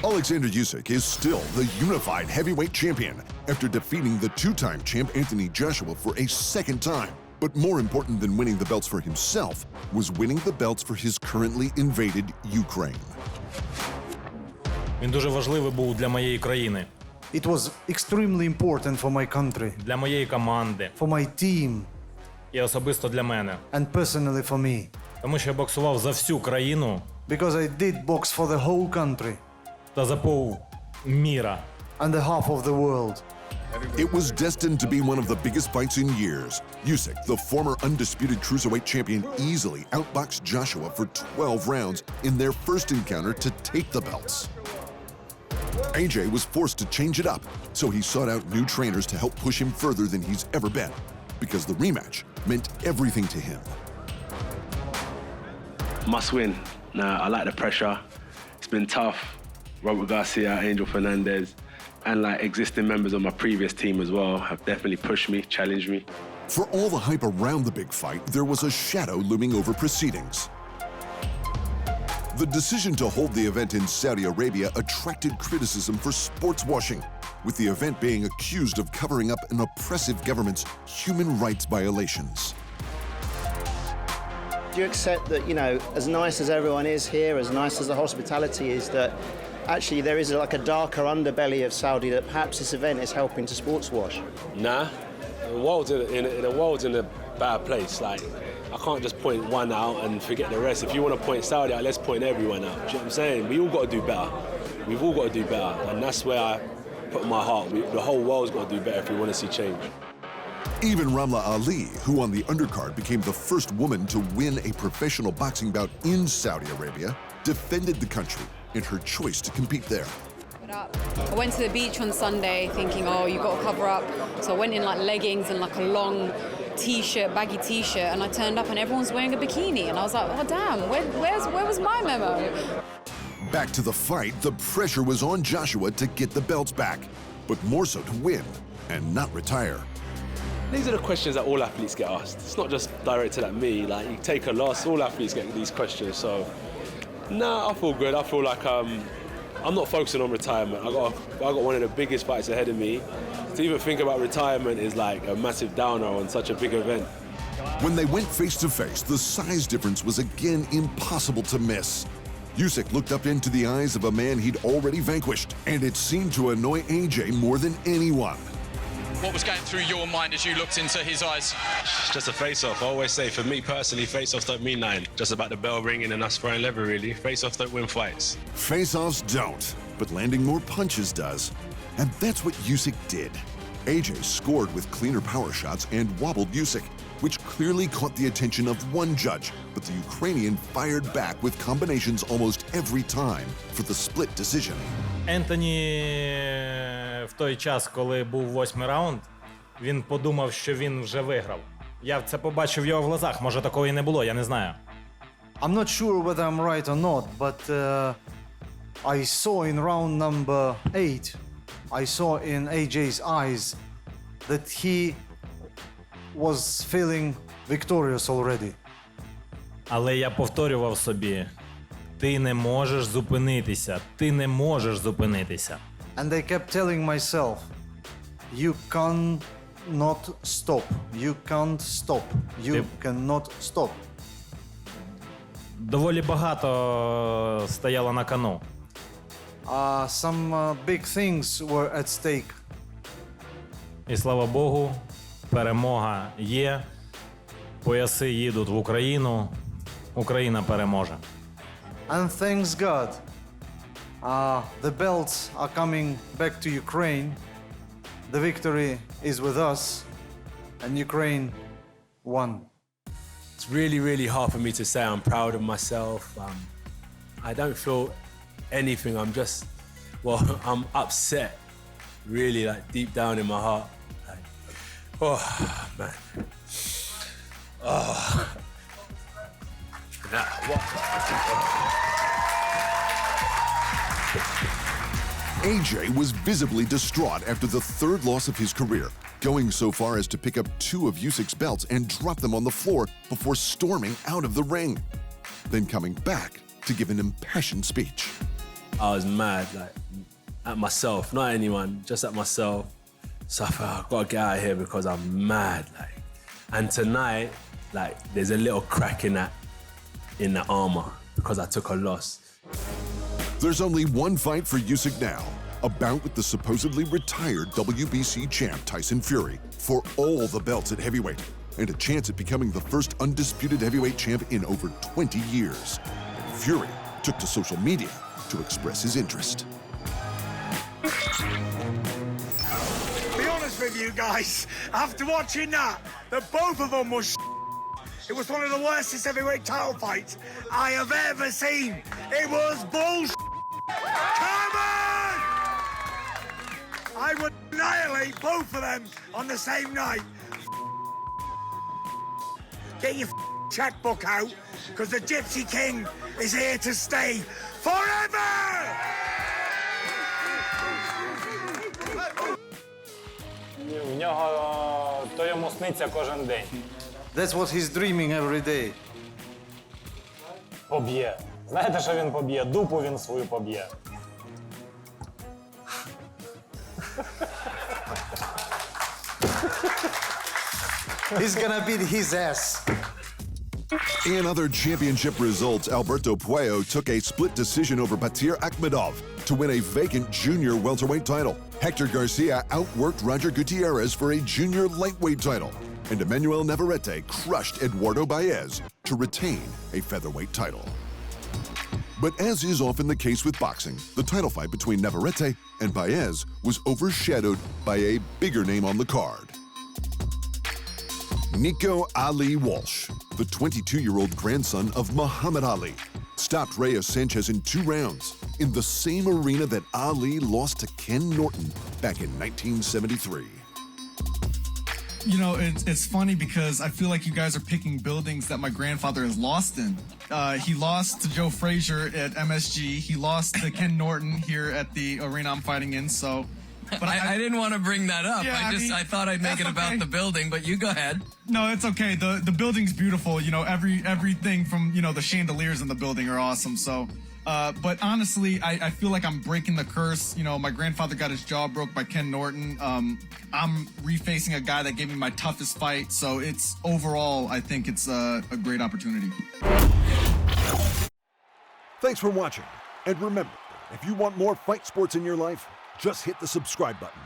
Oleksandr Usyk is still the unified heavyweight champion after defeating the two-time champ Anthony Joshua for a second time. But more important than winning the belts for himself was winning the belts for his currently invaded Ukraine. Він дуже важливий був для моєї країни, It was extremely important for my country, для моєї команди for my team, і особисто для мене. and personally for me. Тому що я боксував за всю країну Because I did box for the whole country та за пів міра. and the half of the world. It was destined to be one of the biggest fights in years. Usyk, the former undisputed cruiserweight champion, easily outboxed Joshua for 12 rounds in their first encounter to take the belts. AJ was forced to change it up, so he sought out new trainers to help push him further than he's ever been, because the rematch meant everything to him. Must win. Nah, I like the pressure. It's been tough. Robert Garcia, Angel Fernandez, and like existing members of my previous team as well have definitely pushed me, challenged me. For all the hype around the big fight, there was a shadow looming over proceedings. The decision to hold the event in Saudi Arabia attracted criticism for sports washing, with the event being accused of covering up an oppressive government's human rights violations. Do you accept that, you know, as nice as everyone is here, as nice as the hospitality is, that actually there is like a darker underbelly of Saudi, that perhaps this event is helping to sports wash? Nah, the world's in a bad place. Like, I can't just point one out and forget the rest. If you want to point Saudi out, let's point everyone out. Do you know what I'm saying? We all got to do better. We've all got to do better, and that's where I put my heart. The whole world's got to do better if we want to see change. Even Ramla Ali, who on the undercard became the first woman to win a professional boxing bout in Saudi Arabia, defended the country in her choice to compete there. I went to the beach on Sunday thinking, oh, you've got to cover up. So I went in like leggings and like a long t-shirt, baggy t-shirt, and I turned up and everyone's wearing a bikini. And I was like, oh, damn, where was my memo? Back to the fight, the pressure was on Joshua to get the belts back, but more so to win and not retire. These are the questions that all athletes get asked. It's not just directed at me. Like, you take a loss, all athletes get these questions. So, nah, I feel good. I feel like I'm not focusing on retirement. I got one of the biggest fights ahead of me. To even think about retirement is like a massive downer on such a big event. When they went face to face, the size difference was again impossible to miss. Usyk looked up into the eyes of a man he'd already vanquished, and it seemed to annoy AJ more than anyone. What was going through your mind as you looked into his eyes? It's just a face-off. I always say, for me personally, face-offs don't mean nothing. Just about the bell ringing and us throwing leather, really. Face-offs don't win fights. Face-offs don't, but landing more punches does. And that's what Usyk did. AJ scored with cleaner power shots and wobbled Usyk, which clearly caught the attention of one judge, but the Ukrainian fired back with combinations almost every time for the split decision. Ентоні в той час, коли був 8-й раунд, він подумав, що він вже виграв. Я це побачив в його глазах, може такого і не було, я не знаю. I'm not sure whether I'm right or not, but I saw in round number 8, I saw in AJ's eyes that he was feeling victorious already. Але я повторював собі, ти не можеш зупинитися, ти не можеш зупинитися. And I kept telling myself, you cannot stop, you can't stop, you cannot stop. Доволі багато стояло на кону. Some big things were at stake. І слава Богу, перемога є, пояси їдуть в Україну, Україна переможе. And thanks God, the belts are coming back to Ukraine. The victory is with us, and Ukraine won. It's really, really hard for me to say I'm proud of myself. I don't feel anything. I'm upset, really, like deep down in my heart. Like, oh, man. Oh. Nah, what? AJ was visibly distraught after the third loss of his career, going so far as to pick up 2 of Usyk's belts and drop them on the floor before storming out of the ring. then coming back to give an impassioned speech. I was mad, like, at myself, not anyone, just at myself. So I thought, I've got to get out of here because I'm mad, like. And tonight, like, there's a little crack in the armor because I took a loss. There's only one fight for Usyk now, a bout with the supposedly retired WBC champ Tyson Fury for all the belts at heavyweight, and a chance at becoming the first undisputed heavyweight champ in over 20 years. And Fury took to social media to express his interest. Be honest with you guys, after watching that both of them was it was one of the worstest heavyweight title fights I have ever seen. It was bullshit. Come on! I would annihilate both of them on the same night. Get your checkbook out, because the Gypsy King is here to stay forever! В нього то йому сниться кожен день. That's what he's dreaming every day. Поб'є. Знаєте, що він поб'є? Дупу він свою поб'є. He's gonna beat his ass. In other championship results, Alberto Puello took a split decision over Batir Akhmedov to win a vacant junior welterweight title. Hector Garcia outworked Roger Gutierrez for a junior lightweight title. And Emmanuel Navarrete crushed Eduardo Baez to retain a featherweight title. But as is often the case with boxing, the title fight between Navarrete and Baez was overshadowed by a bigger name on the card. Nico Ali Walsh, the 22-year-old grandson of Muhammad Ali, stopped Reyes Sanchez in 2 rounds in the same arena that Ali lost to Ken Norton back in 1973. You know, it's funny because I feel like you guys are picking buildings that my grandfather has lost in. He lost to Joe Frazier at MSG. He lost to Ken Norton here at the arena I'm fighting in, so... But I didn't want to bring that up. Yeah, I thought I'd make it about the building, but you go ahead. No, it's okay. The building's beautiful. You know, everything from, you know, the chandeliers in the building are awesome. So, but honestly, I feel like I'm breaking the curse. You know, my grandfather got his jaw broke by Ken Norton. I'm refacing a guy that gave me my toughest fight. So it's overall, I think it's a great opportunity. Thanks for watching. And remember, if you want more fight sports in your life, just hit the subscribe button.